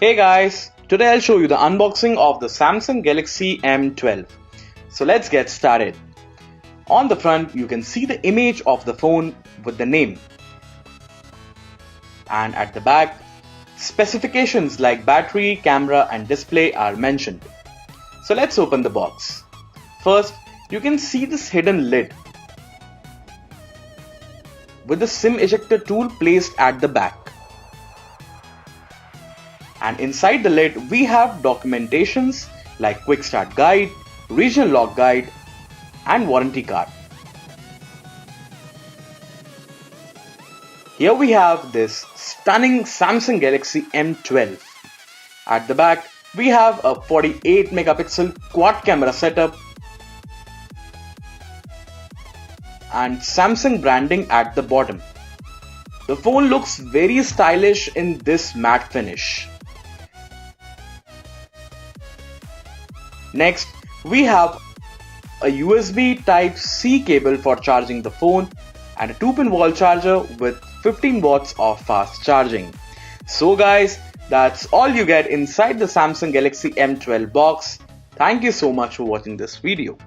Hey guys, today I'll show you the unboxing of the Samsung Galaxy M12. So let's get started. On the front you can see the image of the phone with the name. And at the back, specifications like battery, camera and display are mentioned. So let's open the box. First, you can see this hidden lid with the SIM ejector tool placed at the back. And inside the lid we have documentations like quick start guide, regional lock guide and warranty card. Here we have this stunning Samsung Galaxy M12. At the back we have a 48 megapixel quad camera setup and Samsung branding at the bottom. The phone looks very stylish in this matte finish. Next, we have a USB Type-C cable for charging the phone and a 2-pin wall charger with 15 watts of fast charging. So guys, that's all you get inside the Samsung Galaxy M12 box. Thank you so much for watching this video.